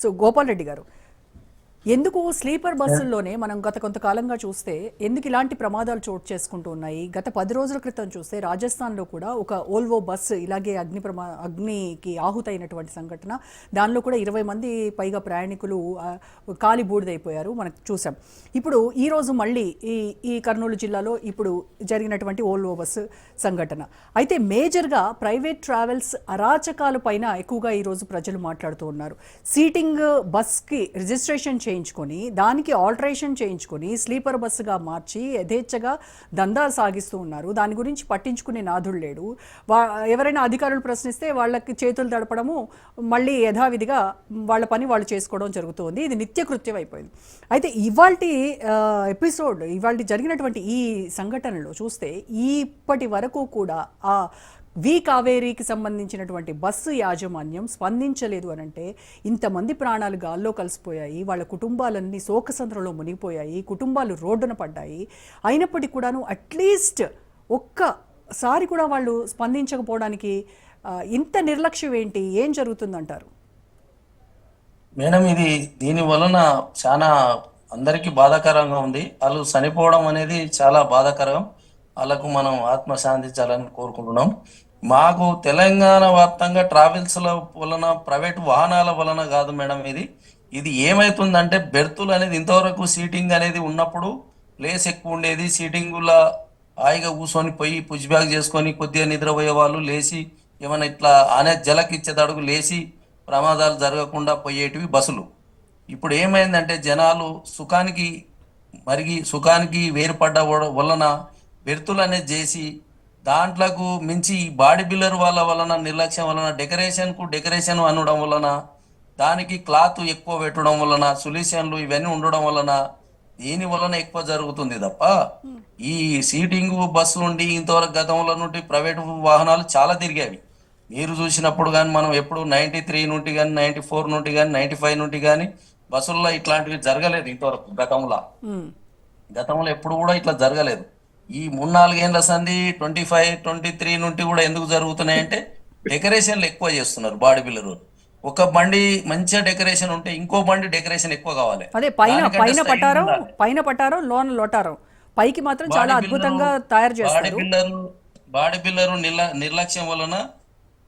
So Gopal Reddy గారు, ఎందుకు sleeper బస్సుల్లోనే మనం గత కొంతకాలంగా చూస్తే ఎందుకు ఇలాంటి ప్రమాదాలు చోటు చేసుకుంటూ ఉన్నాయి? గత 10 రోజుల క్రితం చూస్తే రాజస్థాన్లో కూడా ఒక ఓల్వో బస్సు ఇలాగే అగ్నికి ఆహుతైనటువంటి సంఘటన. దానిలో కూడా 20 మంది పైగా ప్రయాణికులు కాలి బూడిదైపోయారు, మనం చూసాం. ఇప్పుడు ఈరోజు మళ్ళీ ఈ కర్నూలు జిల్లాలో ఇప్పుడు జరిగినటువంటి ఓల్వో బస్సు సంఘటన. అయితే మేజర్గా ప్రైవేట్ ట్రావెల్స్ అరాచకాల పైన ఎక్కువగా ఈరోజు ప్రజలు మాట్లాడుతూ ఉన్నారు. సీటింగ్ బస్కి రిజిస్ట్రేషన్ చేయించుకొని దానికి ఆల్టరేషన్ చేయించుకొని స్లీపర్ బస్సుగా మార్చి యథేచ్ఛగా దందా సాగిస్తూ ఉన్నారు. దాని గురించి పట్టించుకునే నాథుడు లేడు. ఎవరైనా అధికారులు ప్రశ్నిస్తే వాళ్ళకి చేతులు దడపడము, మళ్ళీ యథావిధిగా వాళ్ళ పని వాళ్ళు చేసుకోవడం జరుగుతుంది. ఇది నిత్యకృత్యం అయిపోయింది. అయితే ఇవాల్టి ఎపిసోడ్, ఇవాల్టి జరిగినటువంటి ఈ సంఘటనలో చూస్తే ఇప్పటి వరకు కూడా ఆ కావేరీకి సంబంధించినటువంటి బస్సు యాజమాన్యం స్పందించలేదు అనంటే, ఇంతమంది ప్రాణాలు గాల్లో కలిసిపోయాయి, వాళ్ళ కుటుంబాలన్నీ శోకసంద్రంలో మునిగిపోయాయి, కుటుంబాలు రోడ్డున పడ్డాయి. అయినప్పటికీ కూడాను అట్లీస్ట్ ఒక్కసారి కూడా వాళ్ళు స్పందించకపోవడానికి ఇంత నిర్లక్ష్యం ఏంటి? ఏం జరుగుతుందంటారు మేడం? దీని వలన చాలా అందరికీ బాధాకరంగా ఉంది. వాళ్ళు చనిపోవడం అనేది చాలా బాధాకరం. వాళ్ళకు మనం ఆత్మ శాంతించాలని కోరుకుంటున్నాం. మాకు తెలంగాణ వ్యాప్తంగా ట్రావెల్స్ల వలన, ప్రైవేట్ వాహనాల వలన కాదు మేడం. ఇది ఏమైతుందంటే, బెర్తులు అనేది ఇంతవరకు సీటింగ్ అనేది ఉన్నప్పుడు ప్లేస్ ఎక్కువ ఉండేది. సీటింగుల హాయిగా కూర్చొని పోయి పుష్ బ్యాగ్ చేసుకొని కొద్దిగా నిద్రపోయే వాళ్ళు లేచి ఏమైనా ఇట్లా అనే జలకిచ్చేటడుగు లేచి ప్రమాదాలు జరగకుండా పోయేటివి బస్సులు. ఇప్పుడు ఏమైందంటే, జనాలు సుఖానికి వేరుపడ్డ వలన బెర్తులు అనేది చేసి దాంట్లకు మించి బాడీ బిల్డర్ వాళ్ళ వలన నిర్లక్ష్యం వలన డెకరేషన్ అనడం వలన, దానికి క్లాత్ ఎక్కువ పెట్టడం వలన, సొల్యూషన్లు ఇవన్నీ ఉండడం వలన దీని వలన ఎక్కువ జరుగుతుంది తప్ప, ఈ సీటింగ్ బస్సు నుండి ఇంతవరకు గతంలో నుండి ప్రైవేట్ వాహనాలు చాలా తిరిగేవి. మీరు చూసినప్పుడు కానీ మనం ఎప్పుడు 93 నుండి కానీ 94 నుండి కానీ 95 నుండి కానీ బస్సుల్లో ఇట్లాంటివి జరగలేదు ఇంతవరకు. గతంలో ఎప్పుడు కూడా ఇట్లా జరగలేదు. ఈ 3-4 ఏళ్ల సంది 25, 23 నుండి కూడా ఎందుకు జరుగుతున్నాయంటే, డెకరేషన్లు ఎక్కువ చేస్తున్నారు బాడీ బిల్డర్. ఒక బండి మంచిగా డెకరేషన్ ఉంటే ఇంకో బండి డెకరేషన్ ఎక్కువ కావాలి. అదే పైన పటారం లోన లోటారం, పైకి మాత్రం చాలా అద్భుతంగా తయారు చేస్తారు. బాడీ బిల్డర్ నిర్లక్ష్యం వలన,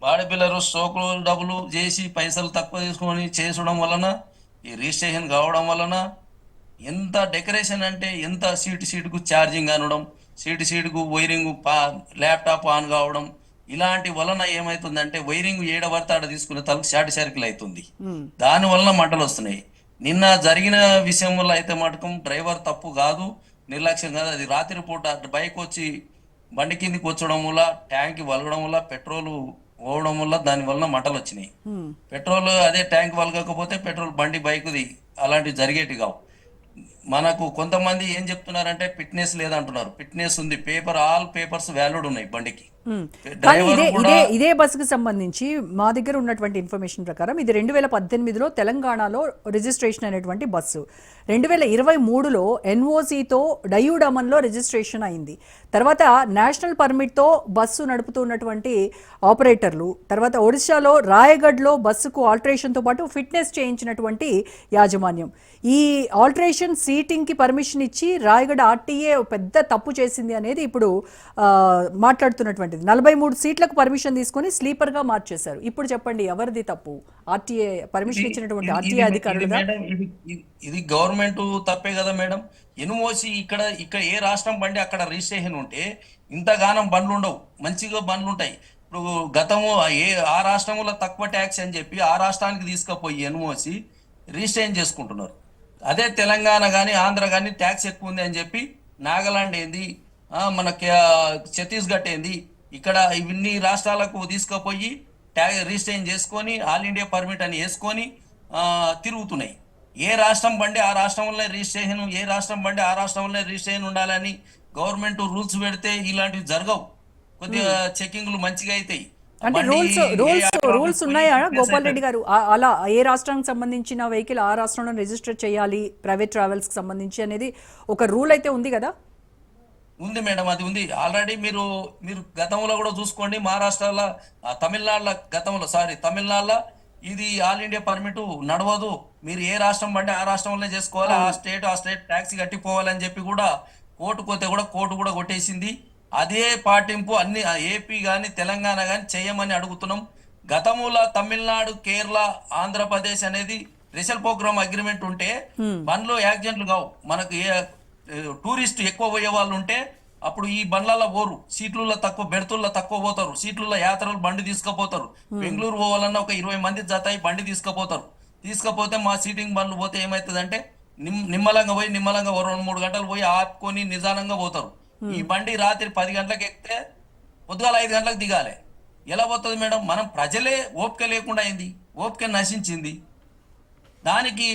బాడీ బిల్డర్ స్ట్రోకులు డబ్బులు చేసి పైసలు తక్కువ తీసుకొని చేసడం వలన, ఈ రిజిస్ట్రేషన్ కావడం వలన ఎంత డెకరేషన్ అంటే ఎంత సీటుకు ఛార్జింగ్ అనడం, సీటుకు వైరింగ్ ల్యాప్టాప్ ఆన్ కావడం, ఇలాంటి వలన ఏమైతుందంటే వైరింగ్ ఏడబడితే ఆడ తీసుకునే తలకు షార్ట్ సర్కిల్ అవుతుంది. దాని వలన మంటలు వస్తున్నాయి. నిన్న జరిగిన విషయం వల్ల అయితే మటుకం డ్రైవర్ తప్పు కాదు, నిర్లక్ష్యం కాదు. అది రాత్రిపూట బైక్ వచ్చి బండి కిందికి వచ్చడం వల్ల, ట్యాంక్ వలగడం వల్ల, పెట్రోల్ పోవడం వల్ల దాని వలన మంటలు వచ్చినాయి. పెట్రోల్ అదే ట్యాంక్ వలగకపోతే పెట్రోల్ బండి బైక్ది అలాంటివి జరిగేటి కావు. మనకు కొంతమంది ఏం చెప్తున్నారంటే ఫిట్నెస్ లేదంటున్నారు. ఫిట్నెస్ ఉంది, ఆల్ పేపర్స్ వ్యాలిడ్ ఉన్నాయి బండికి. ఇదే బస్సుకు సంబంధించి మా దగ్గర ఉన్నటువంటి ఇన్ఫర్మేషన్ ప్రకారం ఇది 2018లో తెలంగాణలో రిజిస్ట్రేషన్ అయినటువంటి బస్సు. 2023లో ఎన్ఓసితో డయూడమన్లో రిజిస్ట్రేషన్ అయింది. తర్వాత నేషనల్ పర్మిట్తో బస్సు నడుపుతున్నటువంటి ఆపరేటర్లు, తర్వాత ఒడిశాలో రాయగఢ్లో బస్సుకు ఆల్టరేషన్తో పాటు ఫిట్నెస్ చేయించినటువంటి యాజమాన్యం. ఈ ఆల్టరేషన్ సీటింగ్కి పర్మిషన్ ఇచ్చి రాయగఢ్ ఆర్టీఏ పెద్ద తప్పు చేసింది అనేది ఇప్పుడు మాట్లాడుతున్నటువంటి 43 సీట్లకు పర్మిషన్ తీసుకొని స్లీపర్ గా మార్చేశారు. ఇప్పుడు చెప్పండి, ఎవరిది తప్పు? ఆర్టీఏ పర్మిషన్ ఇచ్చినటువంటి ఆర్టీఏ అధికారులుగా? ఇది గవర్నమెంట్ తప్పే కదా మేడం. ఎన్ఓసి ఇక్కడ ఏ రాష్ట్రం బండి అక్కడ రిజిస్ట్రేషన్ ఉంటే ఇంతగానం బండ్లు ఉండవు, మంచిగా బండ్లు ఉంటాయి. ఇప్పుడు గతము ఆ రాష్ట్రంలో తక్కువ ట్యాక్స్ అని చెప్పి ఆ రాష్ట్రానికి తీసుకుపోయి ఎన్ఓసి రిజిస్ట్రేషన్ చేసుకుంటున్నారు. అదే తెలంగాణ కానీ ఆంధ్ర కానీ ట్యాక్స్ ఎక్కువ ఉంది అని చెప్పి నాగాలాండ్ ఏంది, మన ఛత్తీస్గఢ్ ఏంది, ఇక్కడ ఇన్ని రాష్ట్రాలకు తీసుకుపోయి రిజిస్ట్రేషన్ చేసుకొని ఆల్ ఇండియా పర్మిట్ అని వేసుకొని తిరుగుతున్నాయి. ఏ రాష్ట్రం బండి ఆ రాష్ట్రంలో రిజిస్ట్రేషన్, ఏ రాష్ట్రం బండి ఆ రాష్ట్రంలో రిజిస్ట్రేషన్ ఉండాలని గవర్నమెంట్ రూల్స్ పెడితే ఇలాంటివి జరగవు. కొద్దిగా చెకింగ్లు మంచిగా అవుతాయి. అంటే రూల్స్ ఉన్నాయా గోపాల్ రెడ్డి గారు? అలా ఏ రాష్ట్రానికి సంబంధించిన వెహికల్ ఆ రాష్ట్రంలో రిజిస్టర్ చేయాలి ప్రైవేట్ ట్రావెల్స్ కి సంబంధించి అనేది ఒక రూల్ అయితే ఉంది కదా? ఉంది మేడం, అది ఉంది ఆల్రెడీ. మీరు గతంలో కూడా చూసుకోండి, మహారాష్ట్రలో తమిళనాడులో ఇది ఆల్ ఇండియా పర్మిట్ నడవదు, మీరు ఏ రాష్ట్రం బండి ఆ రాష్ట్రంలో చేసుకోవాలి, ఆ స్టేట్ ట్యాక్సీ కట్టిపోవాలని చెప్పి కూడా కోర్టు పోతే కూడా కోర్టు కూడా కొట్టేసింది. అదే పాటింపు అన్ని ఏపీ కానీ తెలంగాణ కానీ చేయమని అడుగుతున్నాం. గతముల తమిళనాడు, కేరళ, ఆంధ్రప్రదేశ్ అనేది స్పెషల్ ప్రోగ్రామ్ అగ్రిమెంట్ ఉంటే బండ్లు యాక్సిడెంట్లు కావు. మనకు టూరిస్ట్ ఎక్కువ పోయే వాళ్ళు ఉంటే అప్పుడు ఈ బండ్లలో పోరు, సీట్లలో తక్కువ, బెర్తుల్లో తక్కువ పోతారు, సీట్లలో యాత్రలు బండి తీసుకుపోతారు. బెంగళూరు పోవాలన్నా ఒక 20 మంది జతాయి బండి తీసుకుపోతారు. తీసుకపోతే మా సీటింగ్ బండ్లు పోతే ఏమవుతుందంటే నిమ్మలంగా పోయి నిమ్మలంగా 2-3 గంటలు పోయి ఆపుకొని నిదానంగా పోతారు. ఈ బండి రాత్రి 10 గంటలకు ఎక్కితే పొద్దుగాల 5 గంటలకు దిగాలి. ఎలా పోతుంది మేడం? మనం ప్రజలే ఓపిక లేకుండా అయింది, ఓపిక నశించింది. దానికి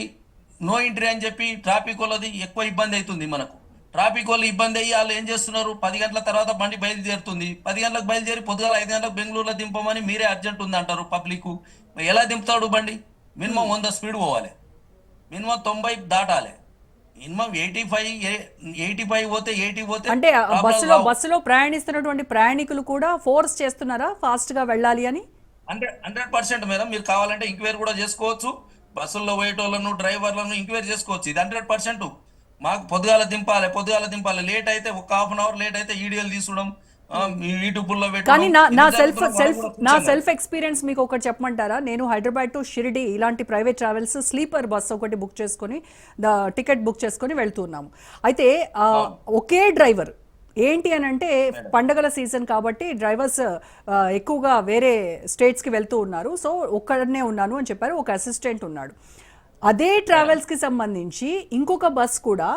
నో ఎంట్రీ అని చెప్పి ట్రాఫిక్ వాళ్ళది ఎక్కువ ఇబ్బంది అవుతుంది. మనకు ట్రాఫిక్ వాళ్ళు ఇబ్బంది అయ్యి వాళ్ళు ఏం చేస్తున్నారు, 10 గంటల తర్వాత బండి బయలుదేరుతుంది, 10 గంటలకు బయలుదేరి పొద్దుగాల 5 గంటలకు బెంగళూరులో దింపమని మీరే అర్జెంట్ ఉంది అంటారు పబ్లిక్. ఎలా దింపుతాడు బండి? మినిమం 100 స్పీడ్ పోవాలి, మినిమం 90 దాటాలి, మినిమం 85 పోతే 80 పోతే అంటే బస్సులో ప్రయాణిస్తున్నటువంటి ప్రయాణికులు కూడా ఫోర్స్ చేస్తున్నారా ఫాస్ట్ గా వెళ్ళాలి అని? 100% మేడం. మీరు కావాలంటే ఎంక్వైరీ కూడా చేసుకోవచ్చు, బస్సుల్లో పోయేటోళ్ళను డ్రైవర్లను ఎంక్వైరీ చేసుకోవచ్చు. ఇది 100%. మాకు పొద్దుగాల దింపాలి, లేట్ అయితే ఒక హాఫ్ అన్ అవర్ లేట్ అయితే ఈడియల్ తీసుకోవడం, యూట్యూబ్లో కానీ నా సెల్ఫ్ ఎక్స్పీరియన్స్ మీకు ఒకటి చెప్పమంటారా? నేను హైదరాబాద్ టు షిరిడి ఇలాంటి ప్రైవేట్ ట్రావెల్స్ స్లీపర్ బస్ ఒకటి బుక్ చేసుకొని టికెట్ బుక్ చేసుకొని వెళ్తున్నాము. అయితే ఒకే డ్రైవర్ ఏంటి అని అంటే పండగల సీజన్ కాబట్టి డ్రైవర్స్ ఎక్కువగా వేరే స్టేట్స్కి వెళ్తూ ఉన్నారు. సో ఒక్కడనే ఉన్నాను అని చెప్పారు, ఒక అసిస్టెంట్ ఉన్నాడు. అదే ట్రావెల్స్కి సంబంధించి ఇంకొక బస్ కూడా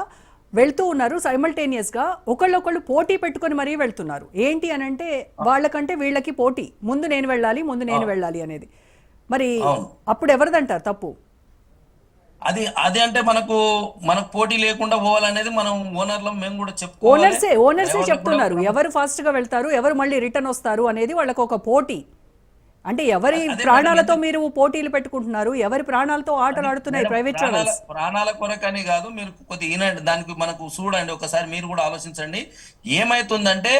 వెళ్తూ ఉన్నారు. సైమల్టేనియస్గా ఒకళ్ళొకళ్ళు పోటీ పెట్టుకొని మరీ వెళ్తున్నారు. ఏంటి అని అంటే వాళ్ళకంటే వీళ్ళకి పోటీ, ముందు నేను వెళ్ళాలి అనేది. మరి అప్పుడు ఎవరిదంటారు తప్పు? అది అంటే మనకు పోటీ లేకుండా పోవాలనేది మనం ఓనర్లం మేము కూడా చెప్పుకోవాలి. ఓనర్సే చెప్తున్నారు ఎవరు ఫాస్ట్ గా వెళ్తారు, ఎవరు మళ్ళీ రిటర్న్ వస్తారు అనేది వాళ్ళకి ఒక పోటీ. అంటే ఎవరి ప్రాణాలతో మీరు పోటీలు పెట్టుకుంటున్నారు, ఎవరి ప్రాణాలతో ఆటలు ఆడుతున్నాయి ప్రైవేట్ ట్రావెల్స్? ప్రాణాల కొరకని కాదు, మీరు కొద్దిగా వినండి, దానికి మనకు చూడండి ఒకసారి, మీరు కూడా ఆలోచించండి. ఏమైతుందంటే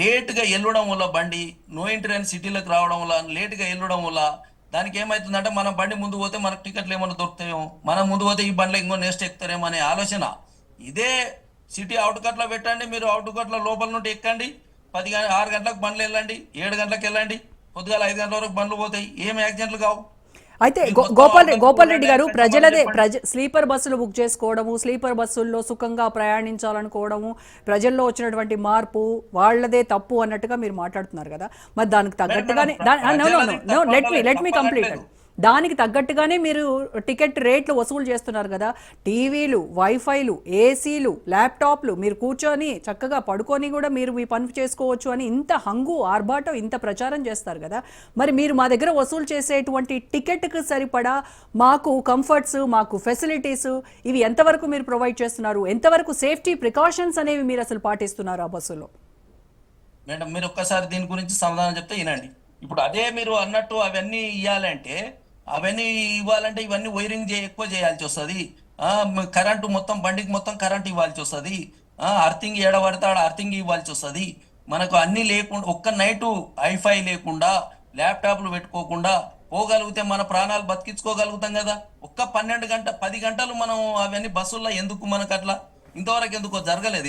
లేట్ గా వెళ్ళడం వల్ల బండి నో ఎంట్రీ అని సిటీలకు రావడం వల్ల, లేట్ గా వెళ్ళడం వల్ల దానికి ఏమైతుందంటే మనం బండి ముందు పోతే మనకు టికెట్లు ఏమైనా దొరుకుతాయేమో, మనం ముందు పోతే ఈ బండ్లో ఇంకో నెక్స్ట్ ఎక్కుతారేమో అనే ఆలోచన. ఇదే సిటీ అవుట్ కట్ లో పెట్టండి, మీరు అవుట్ కట్ లో లోపల నుండి ఎక్కండి, 6 గంటలకు బండ్లు వెళ్ళండి, 7 గంటలకు వెళ్ళండి, పొద్దుగాల 5 గంటల వరకు బండ్లు పోతాయి, ఏం యాక్సిడెంట్లు కావు. అయితే గోపాల్ రెడ్డి గారు, స్లీపర్ బస్సులు బుక్ చేసుకోవడము, స్లీపర్ బస్సుల్లో సుఖంగా ప్రయాణించాలనుకోవడము, ప్రజల్లో వచ్చినటువంటి మార్పు వాళ్ళదే తప్పు అన్నట్టుగా మీరు మాట్లాడుతున్నారు కదా. మరి దానికి తగ్గట్టుగానే లెట్ మీ కంప్లీట్. దానికి తగ్గట్టుగానే మీరు టికెట్ రేట్లు వసూలు చేస్తున్నారు కదా. టీవీలు, వైఫైలు, ఏసీలు, ల్యాప్టాప్లు, మీరు కూర్చొని చక్కగా పడుకొని కూడా మీరు మీ పని చేసుకోవచ్చు అని ఇంత హంగు ఆర్భాటం, ఇంత ప్రచారం చేస్తారు కదా. మరి మీరు మా దగ్గర వసూలు చేసేటువంటి టికెట్కి సరిపడా మాకు కంఫర్ట్స్, మాకు ఫెసిలిటీస్ ఇవి ఎంతవరకు మీరు ప్రొవైడ్ చేస్తున్నారు? ఎంతవరకు సేఫ్టీ ప్రికాషన్స్ అనేవి మీరు అసలు పాటిస్తున్నారు ఆ బస్సులో? మేడం మీరు ఒక్కసారి దీని గురించి సమాధానం చెప్తే వినండి. ఇప్పుడు అదే మీరు అన్నట్టు అవన్నీ ఇవ్వాలంటే ఇవన్నీ వైరింగ్ ఎక్కువ చేయాల్సి వస్తుంది, కరెంటు మొత్తం బండికి మొత్తం కరెంట్ ఇవ్వాల్సి వస్తుంది, అర్థింగ్ ఏడబడితే ఆడ అర్థింగ్ ఇవ్వాల్సి వస్తుంది. మనకు అన్ని లేకుండా ఒక్క నైటు వైఫై లేకుండా ల్యాప్టాప్లు పెట్టుకోకుండా పోగలిగితే మన ప్రాణాలు బతికించుకోగలుగుతాం కదా. ఒక్క 10 గంటలు మనం అవన్నీ బస్సుల్లో ఎందుకు మనకు అట్లా ఇంతవరకు ఎందుకో జరగలేదు.